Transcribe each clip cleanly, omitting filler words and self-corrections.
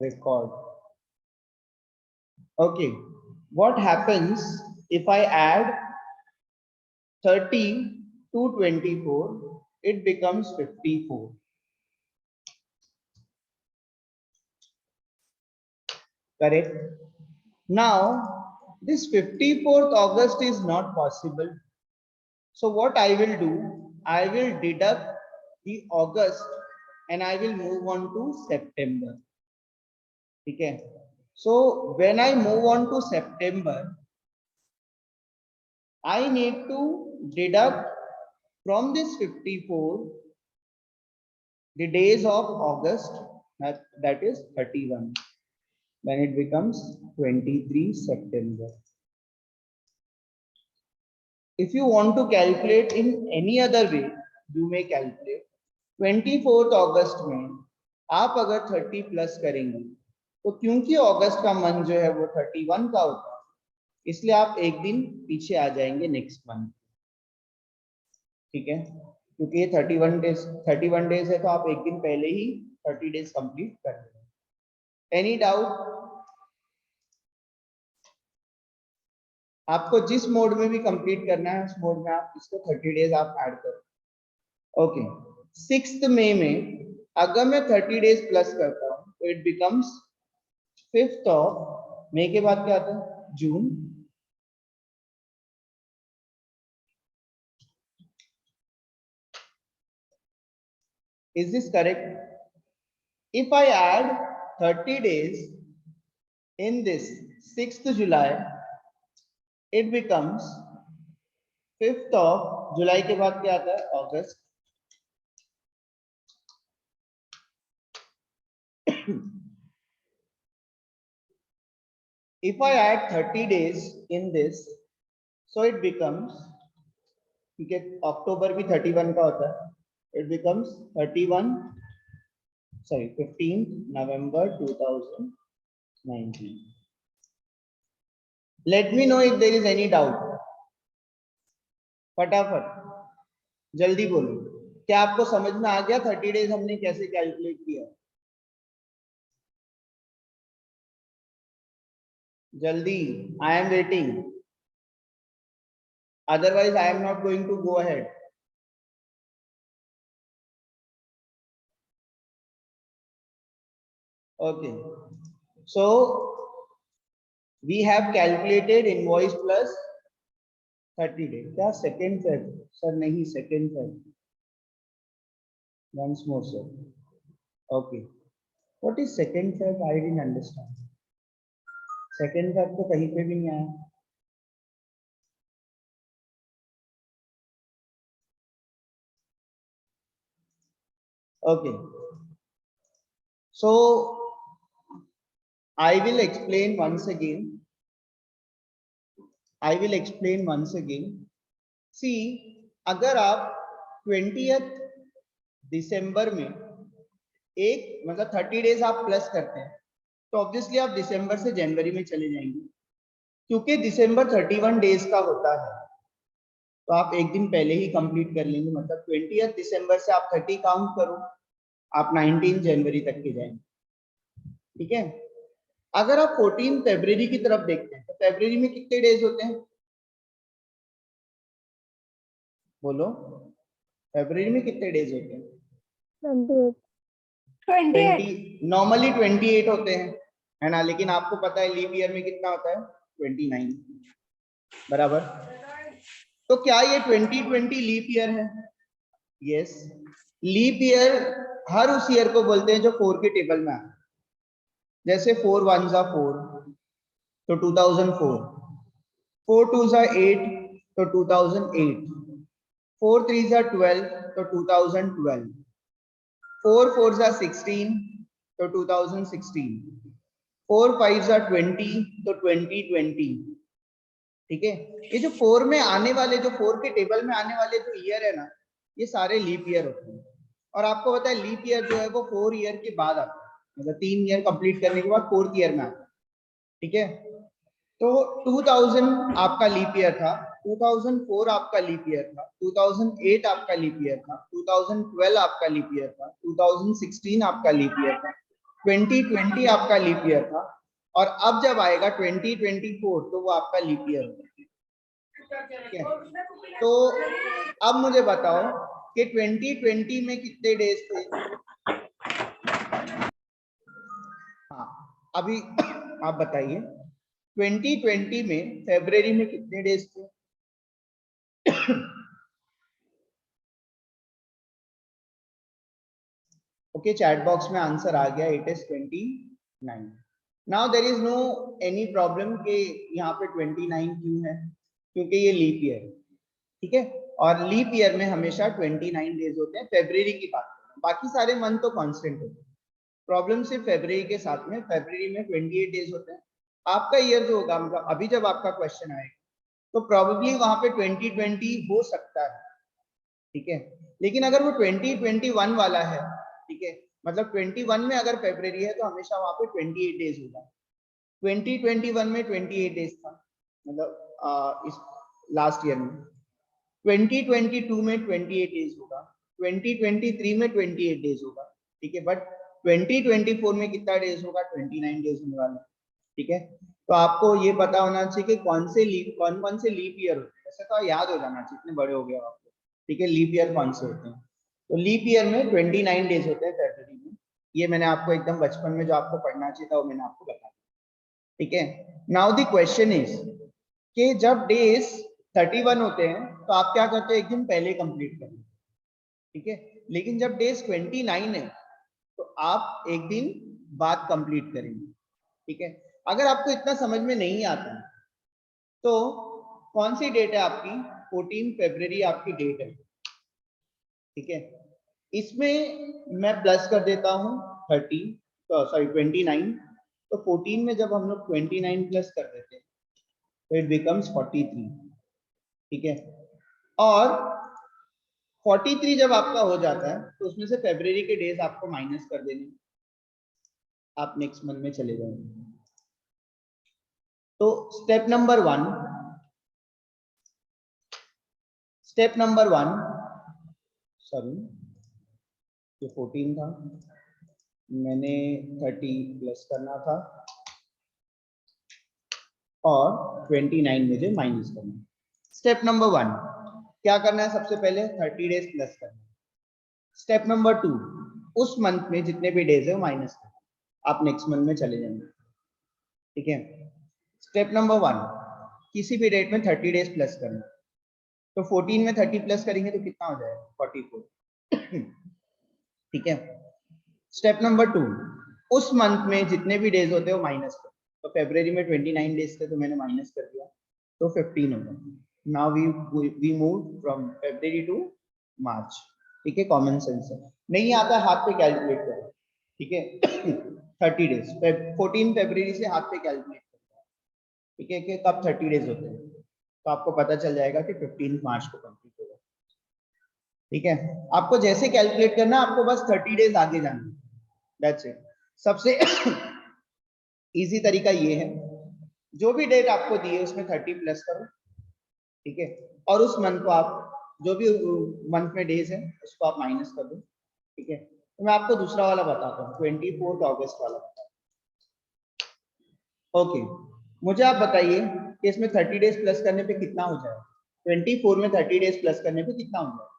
record. Okay, what happens if I add 30 to 24? It becomes 54. Correct. Now, this 54th August is not possible. So what I will do, I will deduct the August and I will move on to September. Okay. So when I move on to September, I need to deduct from this 54 the days of August, that is 31. Then it becomes 23 September. If you want to calculate in any other way, you may calculate 24th अगस्त में आप अगर 30 plus करेंगे तो क्योंकि अगस्त का month जो है वो 31 का होता है, इसलिए आप एक दिन पीछे आ जाएंगे नेक्स्ट मंथ. ठीक है, क्योंकि ये 31 डेज है तो आप एक दिन पहले ही 30 डेज कंप्लीट कर देंगे. Any doubt? आपको जिस मोड में भी कंप्लीट करना है उस मोड में आप इसको 30 डेज आप ऐड करो. ओके, 6 मई में अगर मैं 30 डेज प्लस करता हूं तो it becomes 5th of May के बाद क्या आता है? जून. Is this correct? If I add 30 days in this 6th July, it becomes 5th of July के बाद क्या आता है? August. If I add 30 days in this, so it becomes, ठीक है, अक्टूबर भी 31 का होता है, it becomes 15th November 2019. Let me know if there is any doubt. फटाफट जल्दी बोलो, क्या आपको समझ में आ गया 30 डेज हमने कैसे कैलकुलेट किया? जल्दी, I am waiting. Otherwise, I am not going to go ahead. Okay. So we have calculated invoice plus 30 days. क्या second Feb? Sir नहीं, second Feb. Once more, sir. Okay. What is second Feb? I didn't understand. Second Feb तो कहीं पे भी नहीं आया. Okay. So I will explain once again. See, अगर आप 20th दिसंबर में एक मतलब 30 डेज आप प्लस करते हैं तो ऑब्वियसली आप दिसंबर से जनवरी में चले जाएंगे, क्योंकि दिसंबर 31 डेज का होता है तो आप एक दिन पहले ही कंप्लीट कर लेंगे. मतलब 20th दिसंबर से आप 30 काउंट करो, आप 19 जनवरी तक के जाएंगे. ठीक है. अगर आप 14 फरवरी की तरफ देखते हैं तो फरवरी में कितने डेज होते हैं? बोलो, फरवरी में कितने डेज होते हैं? 20. नॉर्मली 28 होते हैं, है ना, लेकिन आपको पता है लीप ईयर में कितना होता है? 29. बराबर. तो क्या ये 2020 लीप ईयर है? यस. लीप ईयर हर उस ईयर को बोलते हैं जो 4 के टेबल में आता है. जैसे 4 1s are 4 तो 2004, 4 2s are 8 तो 2008, 4 3s are 12 तो 2012, 4 4s are 16 तो 2016, 4 5s are 20 तो 2020. ठीक है. ये जो 4 में आने वाले, जो 4 के टेबल में आने वाले जो ईयर है ना, ये सारे लीप ईयर होते हैं. और आपको पता है लीप ईयर जो है वो 4 ईयर के बाद आता है, मतलब 3 ईयर कंप्लीट करने के बाद 4th ईयर में आता है. ठीक है. तो 2000 आपका लीप ईयर था, 2004 आपका लीप ईयर था, 2008 आपका लीप ईयर था, 2012 आपका लीप ईयर था, 2016 आपका लीप ईयर था. 2020 आपका लीप ईयर था, और अब जब आएगा 2024 तो वो आपका लीप ईयर होगा। ठीक है, तो अब मुझे बताओ कि 2020 में कितने डेज थे। हाँ, अभी आप बताइए 2020 में फरवरी में कितने डेज थे। ओके, चैट बॉक्स में आंसर आ गया, it is 29। Now there is no any problem कि यहाँ पे 29 क्यों है, क्योंकि ये लीप ईयर है। ठीक है, और लीप ईयर में हमेशा 29 डेज होते हैं। फरवरी की बात करें, बाकी सारे मंथ तो कांस्टेंट होते हैं। प्रॉब्लम सिर्फ फरवरी के साथ में, फरवरी में 28 डेज होते हैं। आपका ईयर जो होगा, मतलब अभी जब आपका क्वेश्चन आएगा तो प्रोबेबली वहां पे 2020 हो सकता है। ठीक है, लेकिन अगर वो 2021 वाला है, ठीक है, मतलब 21 में अगर फरवरी है तो हमेशा वहां पे 28 डेज होगा। 2021 में 28 डेज था, मतलब इस लास्ट ईयर में। 2022 में 28 डेज होगा, 2023 में 28 डेज होगा। ठीक है, बट 2024 में कितना डेज होगा, 29 डेज होने वाला है। ठीक है, तो आपको ये पता होना चाहिए कि कौन कौन से लीप ईयर होते हैं। ऐसा तो याद हो जाना चाहिए, इतने बड़े हो गए हो आपको। ठीक है, लीप ईयर कौन से होते हैं। तो लीप ईयर में 29 डेज होते हैं फरवरी में। ये मैंने आपको एकदम बचपन में जो आपको पढ़ना चाहिए था वो मैंने आपको बताया। ठीक है, नाउ द क्वेश्चन इज कि जब डेज 31 होते हैं तो आप क्या करते हो, एक दिन पहले कंप्लीट करते हैं। ठीक है, लेकिन जब डेज 29 है तो आप एक दिन बाद कंप्लीट करेंगे। ठीक है, अगर आपको इतना समझ में नहीं आता तो कौन सी डेट है आपकी, 14 फरवरी आपकी डेट है। ठीक है, इसमें मैं प्लस कर देता हूँ 30, तो सॉरी 29। तो 14 में जब हम लोग 29 प्लस कर देते हैं तो इट बिकम्स 43। ठीक है, और 43 जब आपका हो जाता है तो उसमें से फरवरी के डेज आपको माइनस कर देने, आप नेक्स्ट मंथ में चले जाएंगे। तो स्टेप नंबर वन, सॉरी ये 14 था, मैंने 30 प्लस करना था और 29 मुझे माइनस करना है। स्टेप नंबर वन क्या करना है, सबसे पहले 30 डेज प्लस करना है। स्टेप नंबर टू, उस मंथ में जितने भी डेज है वो माइनस करना, आप नेक्स्ट मंथ में चले जाएंगे। ठीक है, स्टेप नंबर वन, किसी भी डेट में 30 डेज प्लस करना। तो 14 में 30 प्लस करेंगे तो कितना हो जाएगा, 44। ठीक है, स्टेप नंबर टू, उस मंथ में जितने भी डेज होते हैं वो माइनस कर। तो फरवरी में 29 डेज थे तो मैंने माइनस कर दिया, तो 15 होगा। Now we move from February to March. ठीक है, कॉमन सेंस है, नहीं आता हाथ पे कैलकुलेट करो। ठीक है, 30 डेज 14 फरवरी से हाथ पे कैलकुलेट करो। ठीक है, कि कब 30 डेज होते हैं, तो आपको पता चल जाएगा कि 15 मार्च को कंप्लीट होगा। ठीक है, आपको जैसे कैलकुलेट करना, आपको बस 30 डेज आगे जाना, दैट्स इट। सबसे इजी तरीका ये है, जो भी डेट आपको दी है उसमें 30 प्लस करो। ठीक है, और उस मंथ को आप, जो भी मंथ में डेज है उसको आप माइनस कर दो। ठीक है, तो मैं आपको दूसरा वाला बताता हूँ, 24 अगस्त वाला बताता हूँ। ओके, मुझे आप बताइए कि इसमें 30 डेज प्लस करने पे कितना हो जाएगा। 24 में 30 डेज प्लस करने पे कितना हो जाएगा,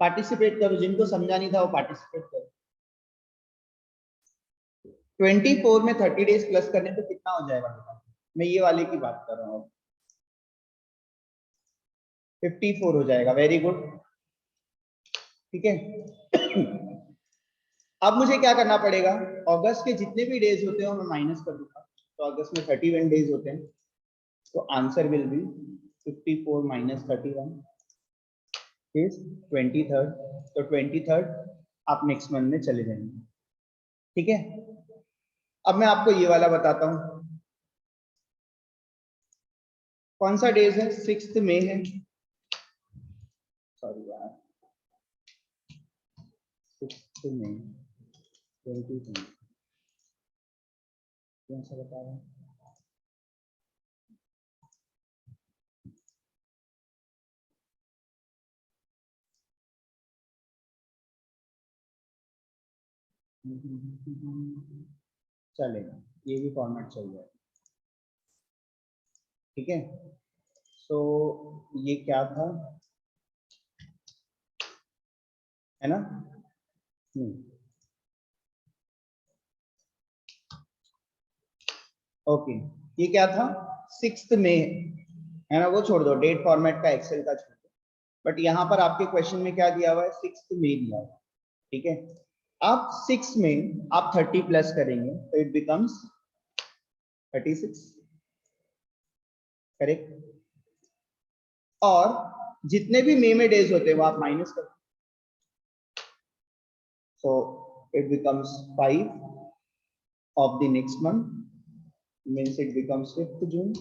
पार्टिसिपेट करो, जिनको समझा नहीं था वो पार्टिसिपेट करो। 24 में 30 डेज प्लस करने पे कितना हो जाएगा बेटा, मैं ये वाले की बात कर रहा हूँ। 54 हो जाएगा, वेरी गुड। ठीक है, अब मुझे क्या करना पड़ेगा, अगस्त के जितने भी डेज होते हैं मैं माइनस कर दूंगा। तो अगस्त में 31 डेज होते हैं, तो answer will be 54 minus 31 is 23rd। तो 23rd आप नेक्स्ट मंथ में चले जाएंगे। ठीक है, अब मैं आपको ये वाला बताता हूँ, कौन सा डेज है, 6 मई है, सॉरी यार, 6 मई 2020, कौन सा बता रहा हूँ। चलेगा, ये भी फॉर्मेट चल जाएगा, ठीक है। सो ये क्या था, है ना। ओके, ये क्या था, 6 मई, है ना, वो छोड़ दो, डेट फॉर्मेट का एक्सेल का छोड़ दो, बट यहाँ पर आपके क्वेश्चन में क्या दिया हुआ है, 6 मई दिया हुआ है, ठीक है। आप 6 में आप 30 प्लस करेंगे तो इट बिकम्स 36, करेक्ट। और जितने भी मई में डेज होते हैं वो आप माइनस करो, so it becomes 5 of the next month, means it becomes 5th June,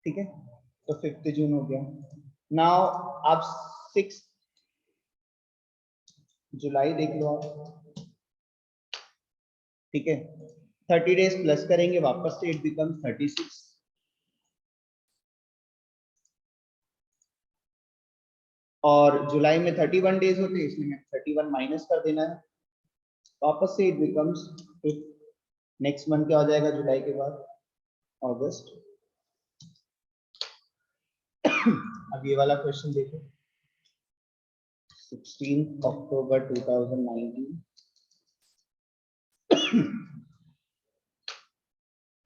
ठीक है। तो 5th जून हो गया। नाउ आप 6 जुलाई देख लो आप, ठीक है। 30 डेज प्लस करेंगे वापस से, इट बिकम्स 36, और जुलाई में 31 डेज होते हैं, इसलिए 31 माइनस कर देना है वापस से, it becomes 5th। Next month क्या हो जाएगा जुलाई के बाद, अगस्त। अब ये वाला क्वेश्चन देखो, 16 अक्टूबर 2019।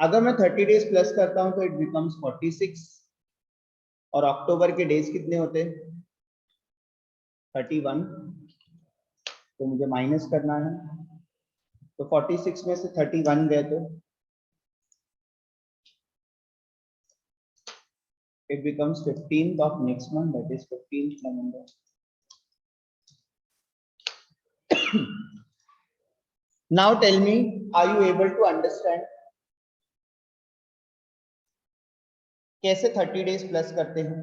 अगर मैं 30 डेज प्लस करता हूं तो इट बिकम्स 46, और अक्टूबर के डेज कितने होते हैं, 31, तो मुझे माइनस करना है, तो 46 में से 31 गए तो it becomes 15th of next month, that is 15th November. Now tell me, are you able to understand कैसे 30 डेज प्लस करते हैं।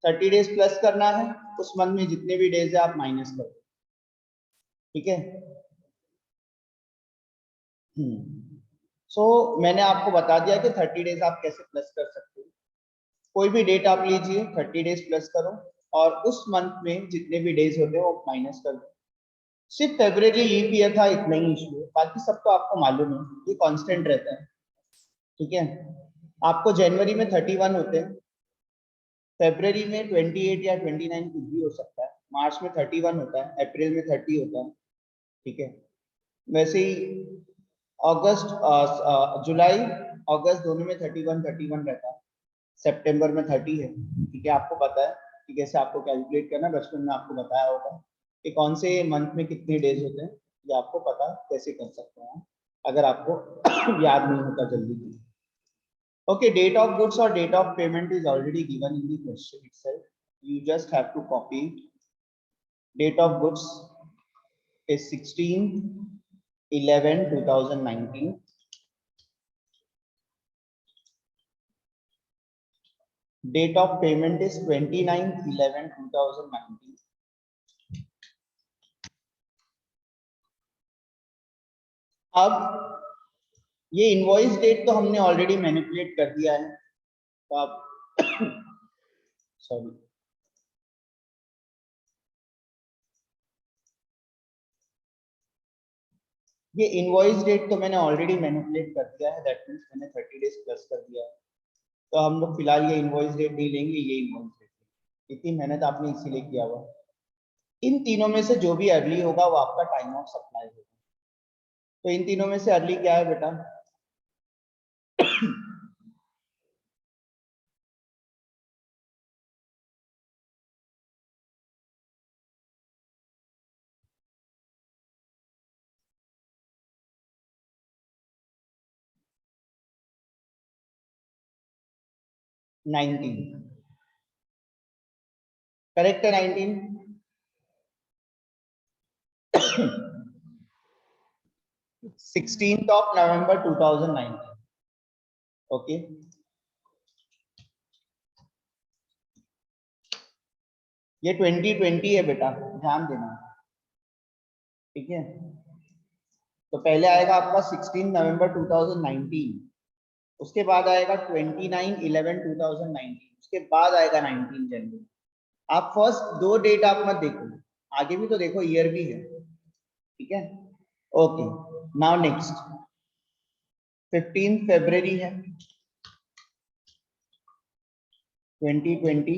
30 डेज प्लस करना है, उस मंथ में जितने भी डेज है आप माइनस कर दो, ठीक है। सो मैंने आपको बता दिया कि 30 डेज आप कैसे प्लस कर सकते हो। कोई भी डेट आप लीजिए, 30 डेज प्लस करो, और उस मंथ में जितने भी डेज होते हैं वो माइनस कर दो। सिर्फ फेब्रुअरी लीप ईयर था, इतना ही इशू है, बाकी सब तो आपको मालूम है, ये कांस्टेंट रहता है, ठीक है। आपको जनवरी में 31 होते हैं, फरवरी में 28 या 29 कुछ भी हो सकता है, मार्च में 31 होता है, अप्रैल में 30 होता है, ठीक है। वैसे ही अगस्त, जुलाई अगस्त दोनों में 31 रहता है, सितंबर में 30 है, ठीक है। आपको पता है कि कैसे आपको कैलकुलेट करना, बचपन में आपको बताया होगा कि कौन से मंथ में कितने डेज होते हैं, ये आपको पता कैसे कर सकते हैं अगर आपको याद नहीं होता जल्दी से। Okay, date of goods or date of payment is already given in the question itself. You just have to copy it. Date of goods is 16/11/2019. Date of payment is 29/11/2019. अब ये इनवॉइस डेट तो हमने already manipulate कर दिया है, तो आप sorry, ये इनवॉइस डेट तो मैंने ऑलरेडी मैनिपुलेट कर दिया है, दैट मींस मैंने 30 डेज प्लस कर दिया है। तो हम लोग फिलहाल ये इनवॉइस डेट नहीं लेंगे, ये इनवॉइस डेट, इतनी मेहनत आपने इसीलिए किया हुआ। इन तीनों में से जो भी अर्ली होगा वो आपका टाइम ऑफ सप्लाई होगा। तो इन तीनों में से अर्ली क्या है बेटा, नाइनटीन, करेक्ट है 19। 16th of November 2019, okay. ये 2020 है बेटा, ध्यान देना, ठीक है। तो पहले आएगा आपका 16 नवंबर 2019, उसके बाद आएगा 29/11/2019, उसके बाद आएगा 19 जनवरी, आप फर्स्ट 2 डेट आप मत देखो, आगे भी तो देखो, ईयर भी है, ठीक है। ओके, नाउ नेक्स्ट 15 फरवरी है 2020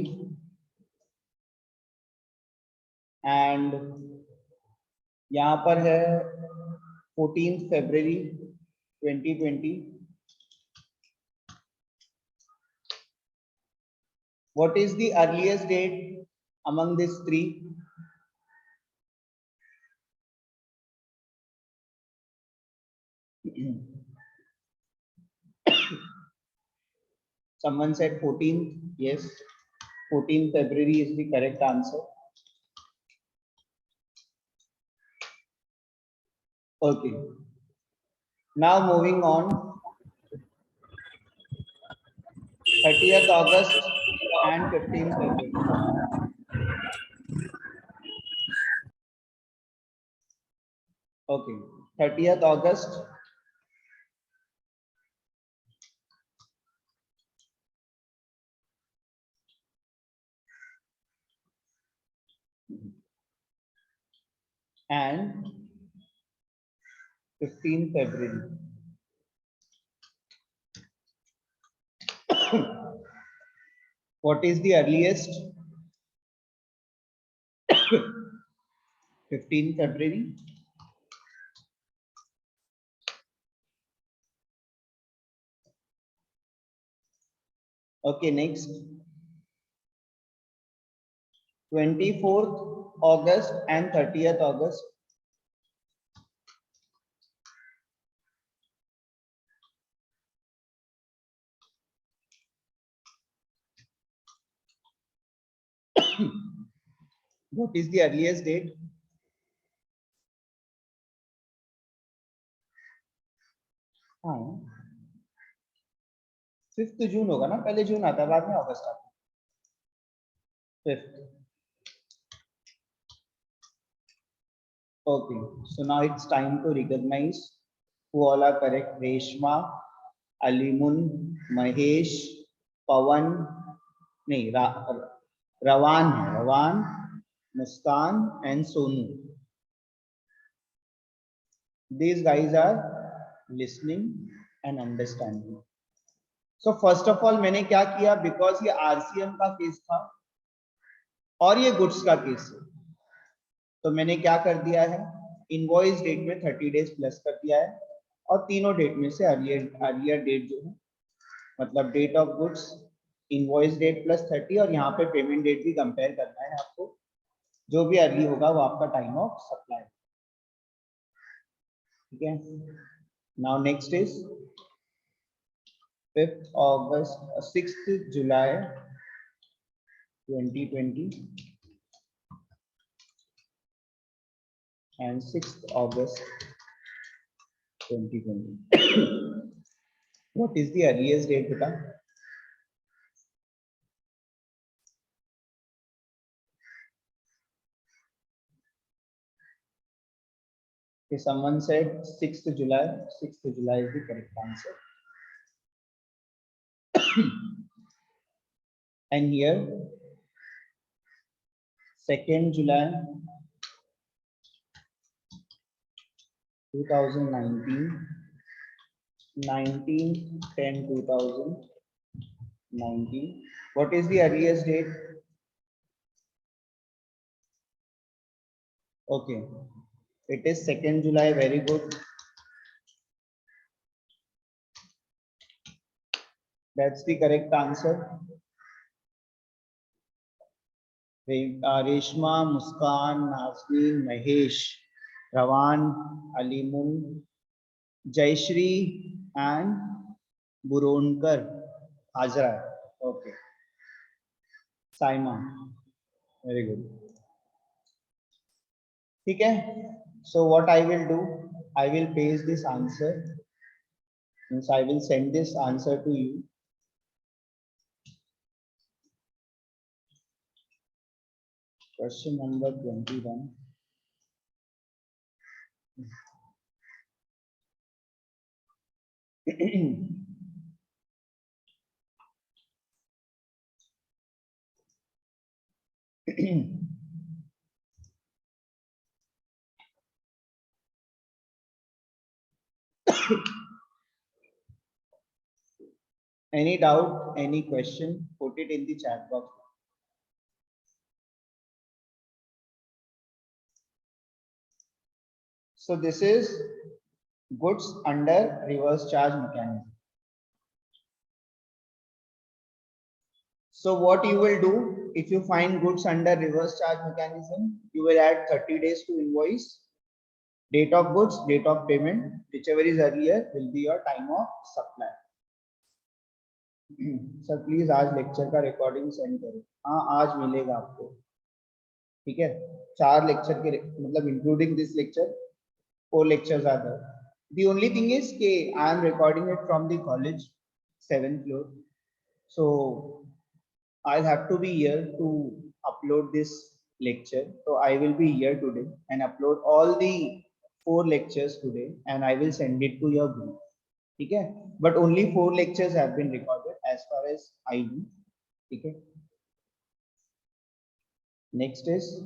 एंड यहाँ पर है 14 फरवरी 2020। What is the earliest date among these three? Someone said 14th. Yes, 14th February is the correct answer. Okay. Now moving on. 30th August and 15th February. Okay. 30th August. And 15th February. What is the earliest? 15th February. Okay, next. 24th August and 30th August. What is the earliest date? हाँ, 5th जून होगा ना, पहले जून आता है बाद में अगस्त आता है। 5th. Okay, so now it's time to recognize who all are correct. Reshma, Alimun, Mahesh, Pawan, नहीं Rawan है, Rawan, Muskan and Sonu. These guys are listening and understanding. So first of all मैंने क्या किया, because ये RCM का case था और ये गुड्स का केस है, तो मैंने क्या कर दिया है, इनवॉइस डेट में 30 डेज प्लस कर दिया है और तीनों डेट में से अर्लियर डेट जो है, मतलब date of goods, invoice date plus 30, और यहाँ पे पेमेंट डेट भी कंपेयर करना है आपको, जो भी अर्ली होगा वो आपका टाइम ऑफ सप्लाई, ठीक है। Now next is 5th August 6th July 2020 and 6th August 2020. What is the earliest date, beta? Okay, someone said 6th July. 6th July is the correct answer. And here 2nd July 2019, 19/10/2019. What is the earliest date? Okay, it is 2nd July. Very good. That's the correct answer. Reshma, Muskan, Nazneen, Mahesh, Rawan, Alimun, Jayashri and Buronkar Hajra. Okay. Saima. Very good. ठीक है. So what I will do, I will paste this answer. Means I will send this answer to you. Question number 21. Any doubt, any question, put it in the chat box. So this is goods under reverse charge mechanism. So what you will do, if you find goods under reverse charge mechanism, you will add 30 days to invoice. Date of goods, date of payment, whichever is earlier will be your time of supply. Sir please आज lecture का recording send करो. हाँ आज मिलेगा आपको. ठीक है, 4 lecture के मतलब including this lecture 4 lectures are there. The only thing is कि I am recording it from the college 7th floor, so I'll have to be here to upload this lecture. So I will be here today and upload all the 4 lectures today and I will send it to your group. Okay, but only 4 lectures have been recorded as far as I know. Okay, next is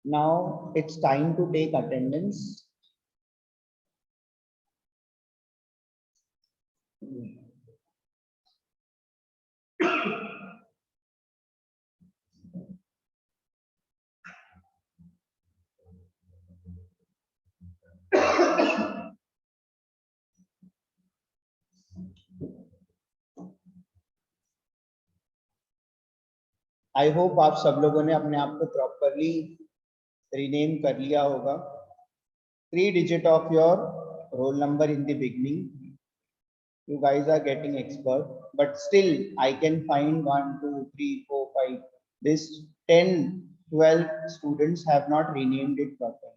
now it's time to take attendance. I hope आप सब लोगों ने अपने आप को properly rename कर लिया होगा. 3 digit of your roll number in the beginning. You guys are getting expert, but still I can find 1, 2, 3, 4, 5. This 10, 12 students have not renamed it properly.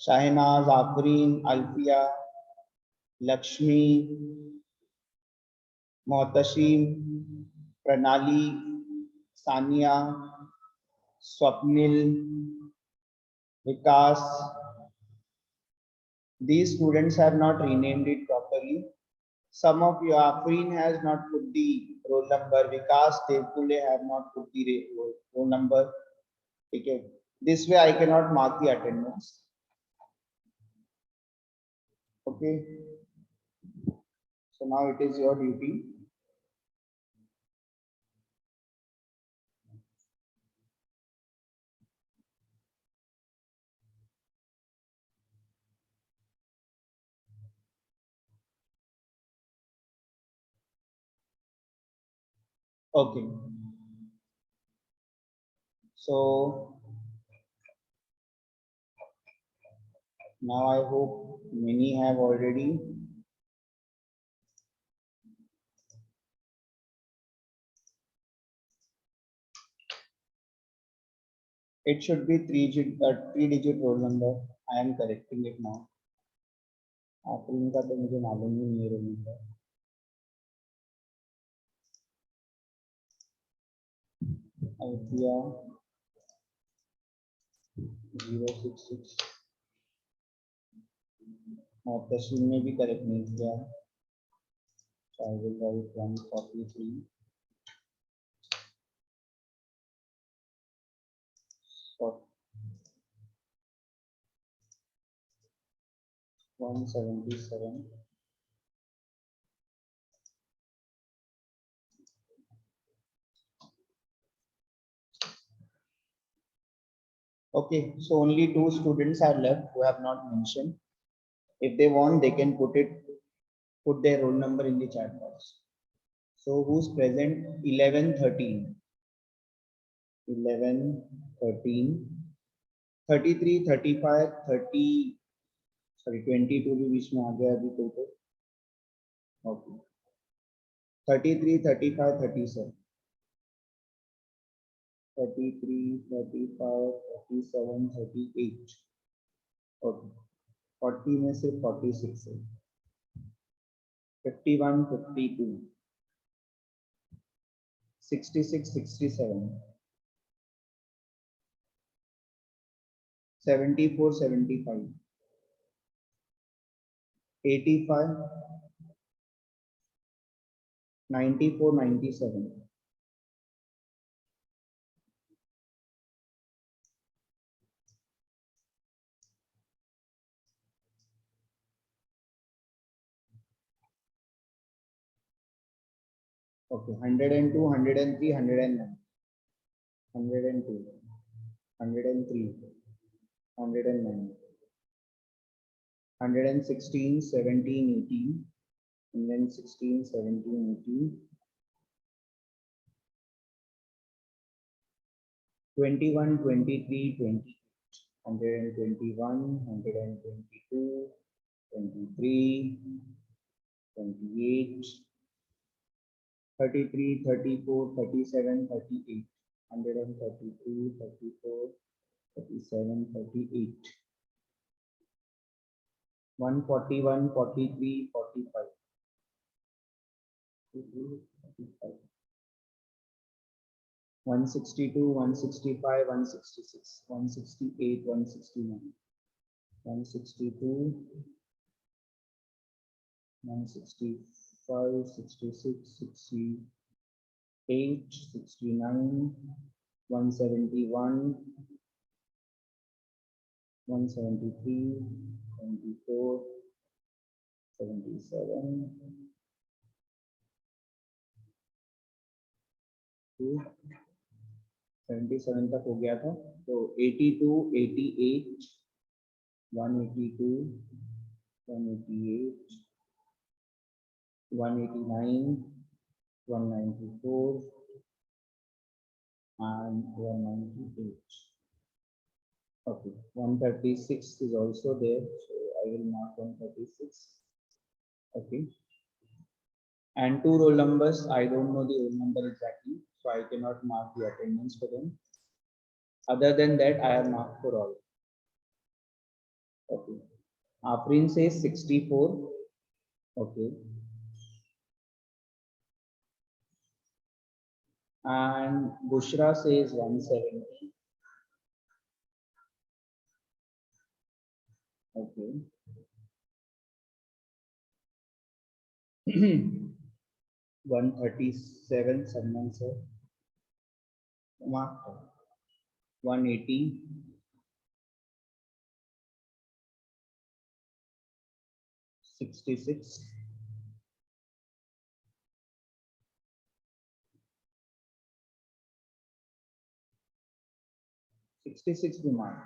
Shahnaz, Afreen, Alfia, Lakshmi, Mohtashim, Pranali, Sania, Swapnil, Vikas. These students have not renamed it properly. Some of you, Afreen has not put the roll number. Vikas, Devkule have not put the roll number. Okay. This way I cannot mark the attendance. Okay. So now it is your duty. Okay. So now I hope many have already. It should be 3-digit roll number. I am correcting it now. Afreen का तो मुझे मालूम ही नहीं है roll number. Idea 066. तस्वीर में भी correct नहीं किया. Child right 143. What? 177. Okay, so only 2 students are left who have not mentioned. If they want, they can put their roll number in the chat box. So who's present? 11, 13. 11, 13, 33, 35, 30. Sorry, 22 भी बीच में आ गया अभी कोई तो. Okay. 33, 35, 37. 33, 35, 37, 38. Okay. 40 में से 46 है. 51, 52. 66, 67. 74, 75, 85, 94, 97. Okay, 102, 103, 109, 102, 103, 109, 116, 17, 18, 116, 17, 18, 21, 23, 20, 121, 122, 23, 28, 33, 34, 37, 38, 133, 34, 37, 38, 141, 43, 45, 162, 165, 166, 168, 169, 162, 165, 66, 68, 69, 171, 173, 24, 77, 77 तक हो गया था, तो 82, 88, 182, 188, 189, 194, and 198. Okay, 136 is also there, so I will mark 136. Okay, and two roll numbers, I don't know the roll number exactly, so I cannot mark the attendance for them. Other than that, I have marked for all. Okay, Afrin says 64. Okay, and Bushra says 170. Okay. 137, someone said. Mark 180, 66, 66 भी mark.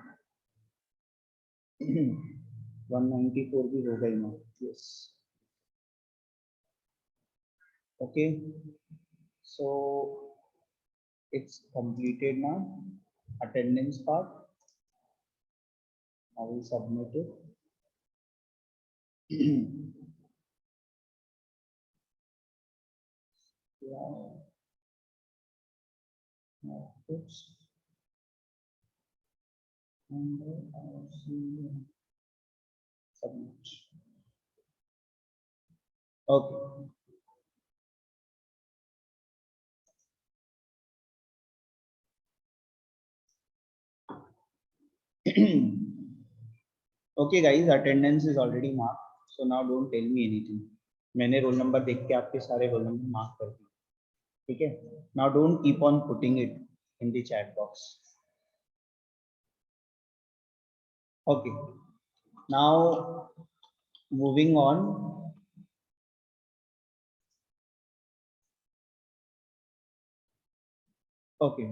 194 भी हो गई ना. Yes. Okay, so it's completed now. Attendance part. I will submit it. Yeah. Oops. And I'll see. Submit. Okay. Okay guys, attendance is already marked, so now don't tell me anything. मैंने roll number देख के आपके सारे roll number mark कर दिए, ठीक है? Now don't keep on putting it in the chat box. Okay. Now moving on. Okay.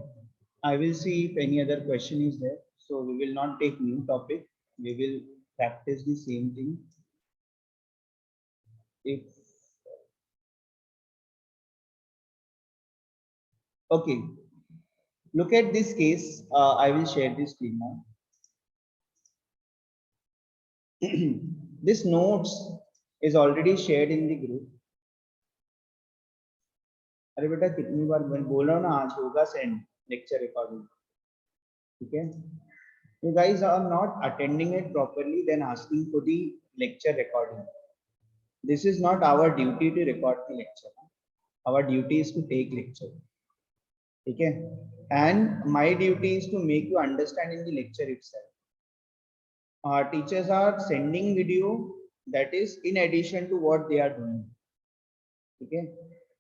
I will see if any other question is there. So we will not take new topic. We will practice the same thing. If okay, look at this case. I will share this screen now. This notes is already shared in the group. अरे बेटा कितनी बार मैं बोल रहा हूँ ना, आज होगा सेंड लेक्चर रिकॉर्डिंग, ठीक है? You guys are not attending it properly, then asking for the lecture recording. This is not our duty to record the lecture. Our duty is to take lecture. Okay, and my duty is to make you understand in the lecture itself. Teachers are sending video, that is in addition to what they are doing. Okay,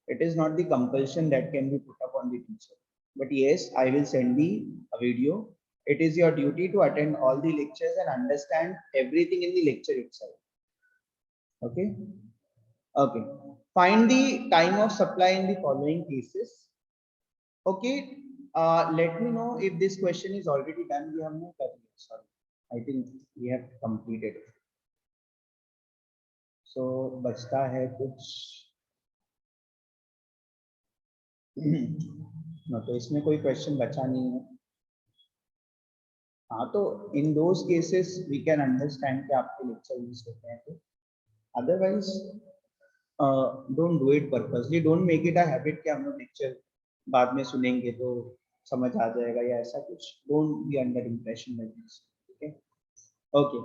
it is not the compulsion that can be put up on the teacher. But yes, I will send the video. It is your duty to attend all the lectures and understand everything in the lecture itself. Okay. Okay. Find the time of supply in the following cases. Okay. Let me know if this question is already done. We have no sorry. I think we have completed it. So बचता है कुछ ना, तो इसमें कोई question बचा नहीं है. हाँ, तो in those cases we can understand कि आपके लेक्चर मिस होते हैं. तो otherwise don't do it purposely, don't make it a habit कि हम लोग लेक्चर बाद में सुनेंगे तो समझ आ जाएगा या ऐसा कुछ. Don't be under impression like this. Okay. Okay,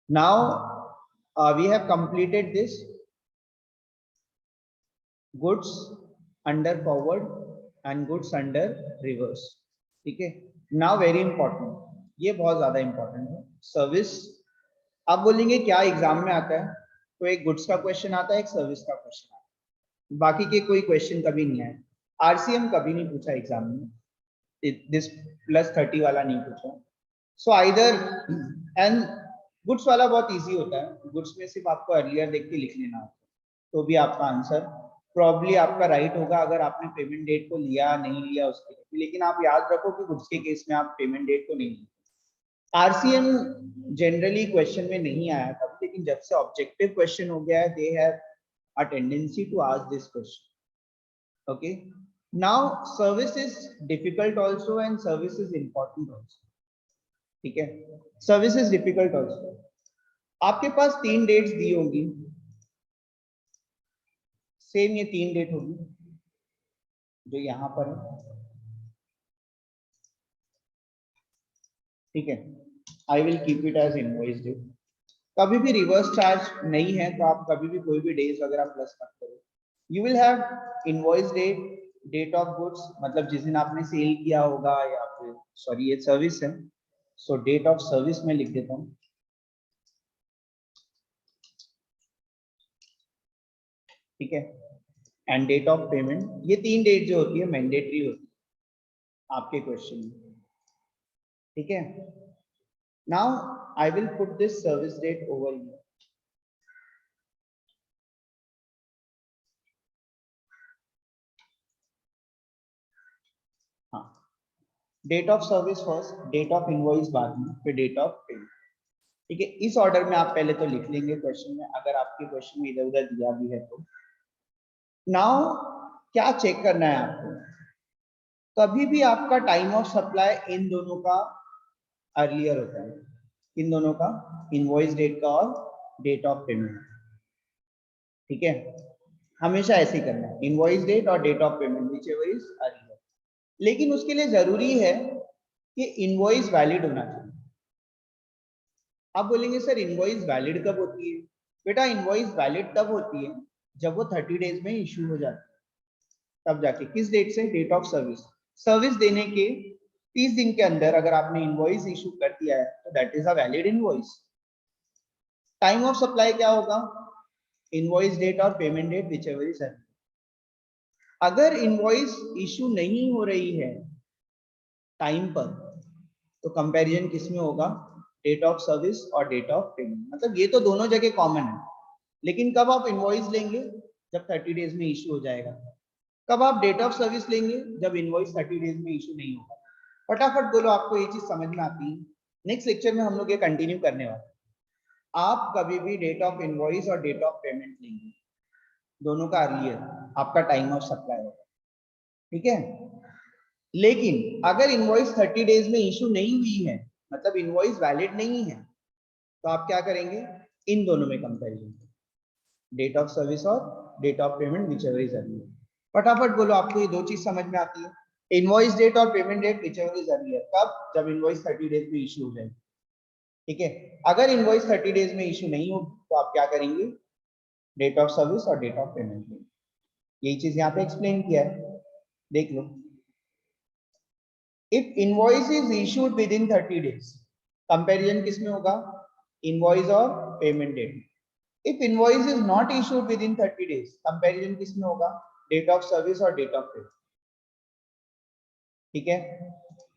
now we have completed this goods under forward and goods under reverse. ठीक है. नाउ वेरी इंपॉर्टेंट, ये बहुत ज्यादा इंपॉर्टेंट है. सर्विस, आप बोलेंगे क्या एग्जाम में आता है, तो एक गुड्स का क्वेश्चन आता है, एक सर्विस का क्वेश्चन आता है, बाकी के कोई क्वेश्चन कभी नहीं आए. आरसीएम कभी नहीं पूछा एग्जाम में, दिस +30 वाला नहीं पूछा. सो आइदर एंड गुड्स वाला बहुत इजी होता है. गुड्स में सिर्फ आपको अर्लियर देख के लिख लेना होता है, तो भी आपका आंसर प्रॉब्ली आपका राइट होगा अगर आपने पेमेंट डेट को लिया नहीं लिया उसके लिए. लेकिन आप याद रखो कि गुड्स के केस में आप पेमेंट डेट को नहीं लिया. आरसीएम जनरली क्वेश्चन में नहीं आया था, लेकिन जब से ऑब्जेक्टिव क्वेश्चन हो गया है, they have a tendency to ask this question. Okay. Now service is difficult also and service is important also. ठीक है. Service is difficult also. आपके पास 3 डेट्स दी होंगी, सेम ये 3 डेट होगी जो यहाँ पर है. ठीक है. I will keep it as invoice date. कभी भी रिवर्स चार्ज नहीं है, तो आप कभी भी कोई भी डेज वगैरह प्लस मत करो. You will have invoice date, date of goods, मतलब जिस दिन आपने सेल किया होगा, या फिर सॉरी ये सर्विस है, सो डेट ऑफ सर्विस में लिख देता हूँ. ठीक है. And date of payment. ये 3 डेट जो होती है मैंडेटरी होती है आपके क्वेश्चन में. ठीक है. Now I will put this service date over here. हाँ, date of service first, date of invoice बाद में, फिर डेट ऑफ पेमेंट. ठीक है. इस ऑर्डर में आप पहले तो लिख लेंगे क्वेश्चन में, अगर आपके क्वेश्चन में इधर उधर दिया भी है तो. नाउ क्या चेक करना है आपको, कभी भी आपका टाइम ऑफ सप्लाई इन दोनों का अर्लियर होता है, इन दोनों का, इनवॉइस डेट का और डेट ऑफ पेमेंट. ठीक है. हमेशा ऐसे ही करना है, इनवॉइस डेट और date of payment whichever is earlier. लेकिन उसके लिए जरूरी है कि इनवॉइस वैलिड होना चाहिए. आप बोलेंगे सर इनवॉइस वैलिड कब होती है? बेटा इनवॉइस वैलिड तब होती है जब वो 30 डेज में इशू हो जाती है, तब जाके. किस डेट से? Date of service. सर्विस देने के 30 दिन के अंदर अगर आपने इनवॉइस इशू कर दिया है तो that is a valid invoice. Time of supply क्या होगा? इनवॉइस डेट और payment date whichever is earlier. अगर इनवॉइस इशू नहीं हो रही है टाइम पर, तो कंपैरिजन किस में होगा? डेट ऑफ सर्विस और डेट ऑफ पेमेंट. मतलब ये तो दोनों जगह कॉमन है, लेकिन कब आप इनवॉइस लेंगे? जब 30 डेज में इशू हो जाएगा. कब आप डेट ऑफ सर्विस लेंगे? जब इनवॉइस 30 डेज में इशू नहीं होगा. फटाफट बोलो आपको ये चीज समझ में आती है? नेक्स्ट लेक्चर में हम लोग ये कंटिन्यू करने वाले हैं. आप कभी भी डेट ऑफ इनवॉइस और डेट ऑफ पेमेंट लेंगे, दोनों का अर्लियर आपका टाइम ऑफ सप्लाई होगा. ठीक है. लेकिन अगर इनवॉइस 30 डेज में इशू नहीं हुई है, मतलब इनवॉइस वैलिड नहीं है, तो आप क्या करेंगे? इन दोनों में कंपैरिजन, डेट ऑफ सर्विस और date of payment whichever is earlier. फटाफट बोलो आपको ये दो चीज समझ में आती है? इनवॉइस डेट और payment date whichever is earlier. कब? जब इनवॉइस 30 डेज में इशू हो जाए. ठीक है. अगर इनवॉइस 30 डेज में इशू नहीं हो तो आप क्या करेंगे? डेट ऑफ सर्विस और डेट ऑफ पेमेंट लेंगे. यही चीज यहाँ पे एक्सप्लेन किया है, देख लो. If invoice is issued within 30 days, comparison किस में होगा? इनवॉइस और payment date. If invoice is not issued within 30 days, comparison किस में होगा? डेट ऑफ सर्विस और डेट ऑफ पेमेंट। ठीक है,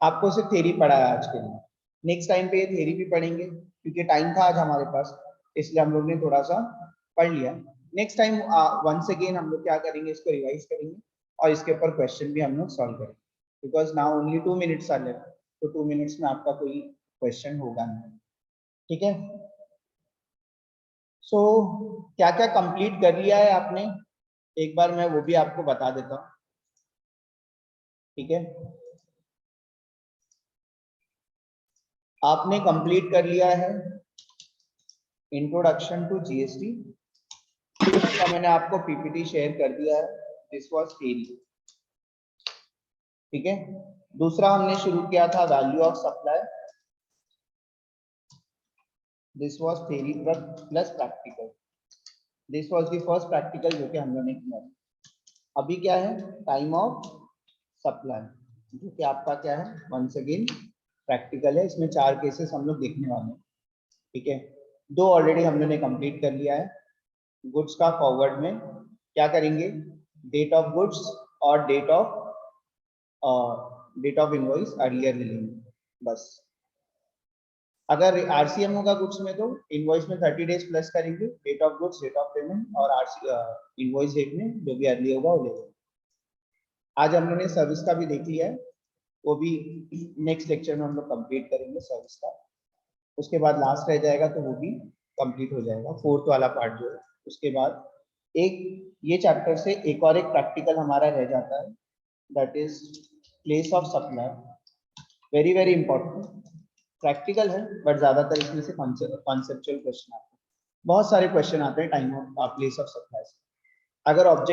आपको सिर्फ थ्योरी पढ़ा है आज के लिए, नेक्स्ट टाइम पे ये थ्योरी भी पढ़ेंगे क्योंकि टाइम था आज हमारे पास, इसलिए हम लोग ने थोड़ा सा पढ़ लिया। नेक्स्ट टाइम वंस अगेन हम लोग क्या करेंगे, इसको रिवाइज करेंगे और इसके ऊपर क्वेश्चन भी हम लोग सॉल्व करेंगे, because now only 2 minutes are left, तो 2 minutes में आपका कोई क्वेश्चन होगा नहीं। ठीक है, सो क्या क्या कंप्लीट कर लिया है आपने, एक बार मैं वो भी आपको बता देता हूँ। ठीक है, आपने कंप्लीट कर लिया है इंट्रोडक्शन टू जीएसटी, तो मैंने आपको पीपीटी शेयर कर दिया है, दिस वाज थ्योरी। ठीक है, दूसरा हमने शुरू किया था value of supply, this was theory plus practical, this was the first practical जो कि हम लोगों ने किया। अभी क्या है, टाइम ऑफ सप्लाई, जो कि आपका क्या है, वंस अगेन प्रैक्टिकल है, इसमें 4 केसेस हम लोग देखने वाले हैं। ठीक है, 2 ऑलरेडी हम लोगों ने कंप्लीट कर लिया है। गुड्स का फॉरवर्ड में क्या करेंगे, डेट ऑफ गुड्स और डेट ऑफ इनवॉइस अर्लियर ले लेंगे बस। अगर आरसीएम होगा गुड्स में तो इनवॉइस में 30 days प्लस करेंगे, date of goods, date of payment और इनवॉइस डेट में जो भी अर्ली होगा वो ले लेंगे। आज हम लोगों ने सर्विस का भी देख लिया है, वो भी नेक्स्ट लेक्चर में हम लोग कंप्लीट करेंगे सर्विस का, उसके बाद लास्ट रह जाएगा तो वो भी कंप्लीट हो जाएगा, 4th वाला पार्ट जो है। उसके बाद एक ये चैप्टर से एक और एक प्रैक्टिकल हमारा रह जाता है, that is place of supply, very very important practical है, बट ज्यादातर इसमें से कॉन्सेप्चुअल क्वेश्चन आते हैं, बहुत सारे क्वेश्चन आते हैं time of place of supply से। अगर ऑब्जेक्ट